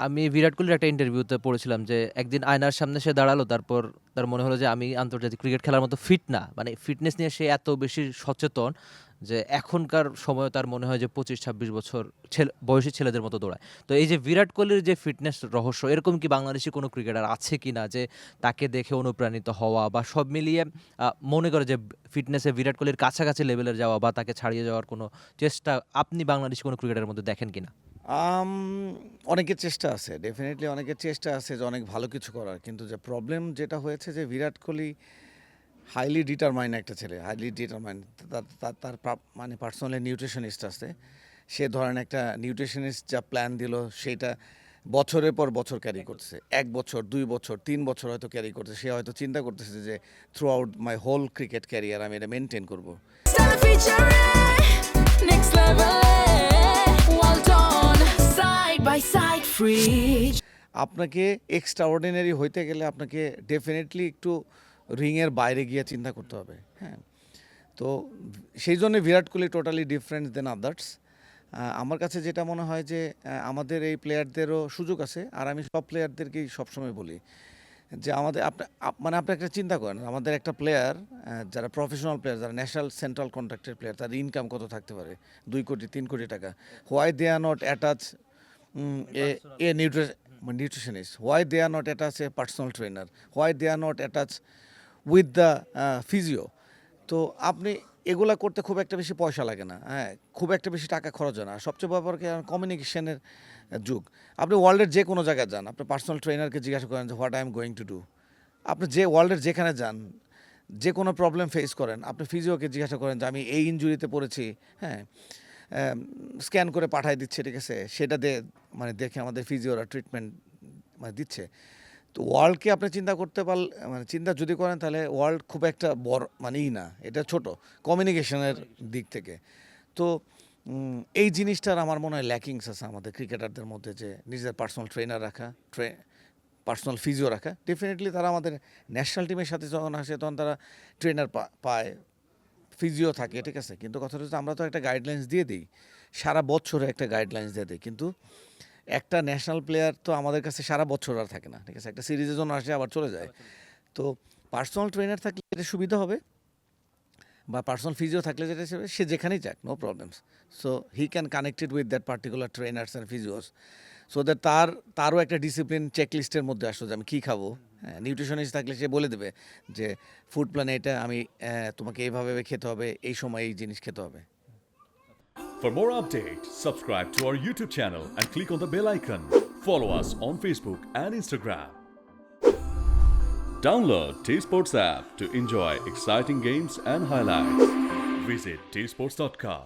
আমি বিরাট কোহলির একটা ইন্টারভিউতে পড়েছিলাম যে একদিন আয়নার সামনে সে দাঁড়ালো, তারপর তার মনে হলো যে আমি আন্তর্জাতিক ক্রিকেট খেলার মতো ফিট না, মানে ফিটনেস নিয়ে সে এত বেশি সচেতন যে এখনকার সময় তার মনে হয় যে 25-26 বছর বয়সী ছেলেদের মতো দৌড়ায়। তো এই যে বিরাট কোহলির যে ফিটনেস রহস্য, এরকম কি বাংলাদেশি কোনো ক্রিকেটার আছে কি না যে তাকে দেখে অনুপ্রাণিত হওয়া বা সব মিলিয়ে মনে করে যে ফিটনেসে বিরাট কোহলির কাছাকাছি লেভেলের যাওয়া বা তাকে ছাড়িয়ে যাওয়ার কোনো চেষ্টা আপনি বাংলাদেশি কোনো ক্রিকেটারের মধ্যে দেখেন কিনা? আম অনেকের চেষ্টা আছে। ডেফিনিটলি অনেকের চেষ্টা আছে যে অনেক ভালো কিছু করার। কিন্তু যে প্রবলেম যেটা হয়েছে যে বিরাট কোহলি হাইলি ডিটারমাইন্ড একটা ছেলে। Highly determined. তার মানে পার্সোনালি নিউট্রিশনিস্ট আছে। সে ধরেন একটা নিউট্রিশনিস্ট যা প্ল্যান দিল সেইটা বছরের পর বছর ক্যারি করতেছে। ১ বছর, ২ বছর, ৩ বছর হয়তো ক্যারি করতেছে। সে হয়তো চিন্তা করতেছে যে throughout my whole cricket career আমি এটা মেইনটেইন করব। Next level, well done, side by side, free. আপনাকে এক্সট্রাঅর্ডিনারি হইতে গেলে আপনাকে ডেফিনেটলি একটু রিংয়ের বাইরে গিয়ে চিন্তা করতে হবে। হ্যাঁ, তো সেই জন্য বিরাট কোহলি টোটালি ডিফারেন্ট দেন আদার্স। আমার কাছে যেটা মনে হয় যে আমাদের এই প্লেয়ারদেরও সুযোগ আছে। আর আমি সব প্লেয়ারদেরকেই সবসময় বলি যে আমাদের মানে আপনি একটা চিন্তা করেন, আমাদের একটা প্লেয়ার যারা প্রফেশনাল প্লেয়ার, যারা ন্যাশনাল সেন্ট্রাল কন্ট্রাক্টের প্লেয়ার, তাদের ইনকাম কত থাকতে পারে? 2 কোটি 3 কোটি টাকা। Why they are not attach a nutritionist? Why they are not attached a personal trainer? Why they are not attached with the physio? তো আপনি এগুলা করতে খুব একটা বেশি পয়সা লাগে না, হ্যাঁ, খুব একটা বেশি টাকা খরচ হয় না। সবচেয়ে ব্যাপার কি, কমিউনিকেশনের যুগ। আপনি ওয়ার্ল্ডের যে কোনো জায়গায় যান, আপনি পার্সোনাল ট্রেনারকে জিজ্ঞাসা করেন যে what I am going to do. আপনি যে ওয়ার্ল্ডের যেখানে যান, যে কোনো প্রবলেম ফেস করেন, আপনি ফিজিওকে জিজ্ঞাসা করেন যে আমি এই ইনজুরিতে পড়েছি, হ্যাঁ, স্ক্যান করে পাঠায় দিচ্ছে, ঠিক আছে, সেটা মানে দেখে আমাদের ফিজিওরা ট্রিটমেন্ট মানে দিচ্ছে। তো ওয়ার্ল্ডকে আপনি চিন্তা করতে মানে চিন্তা যদি করেন তাহলে ওয়ার্ল্ড খুব একটা বড় মানেই না, এটা ছোট কমিউনিকেশনের দিক থেকে। তো এই জিনিসটার আমার মনে হয় ল্যাকিংস আছে আমাদের ক্রিকেটারদের মধ্যে, যে নিজের পার্সোনাল ট্রেনার রাখা, পার্সোনাল ফিজিও রাখা। ডেফিনেটলি তারা আমাদের ন্যাশনাল টিমের সাথে যখন আসে তখন তারা ট্রেনার পায়, ফিজিও থাকে, ঠিক আছে। কিন্তু কথাটা হচ্ছে আমরা তো একটা গাইডলাইন্স দিয়ে দিই, সারা বছরে একটা গাইডলাইন্স দিয়ে দিই, কিন্তু একটা ন্যাশনাল প্লেয়ার তো আমাদের কাছে সারা বছর আর থাকে না, ঠিক আছে, একটা সিরিজের জন্য আসে আবার চলে যায়। তো পার্সোনাল ট্রেনার থাকলে এটা সুবিধা হবে, বা পার্সোনাল ফিজিও থাকলে যেটা হিসেবে সে যেখানেই যাক, no problems. So he can connected with that particular trainers and physios, so that তারও একটা ডিসিপ্লিন চেকলিস্টের মধ্যে আসলো যে আমি কী খাবো। হ্যাঁ, নিউট্রিশনিস্ট থাকলে সে বলে দেবে যে ফুড প্ল্যানে এটা আমি তোমাকে এইভাবে খেতে হবে, এই সময় এই জিনিস খেতে হবে। For more updates, subscribe to our YouTube channel and click on the bell icon. Follow us on Facebook and Instagram. Download T Sports app to enjoy exciting games and highlights. Visit tsports.com.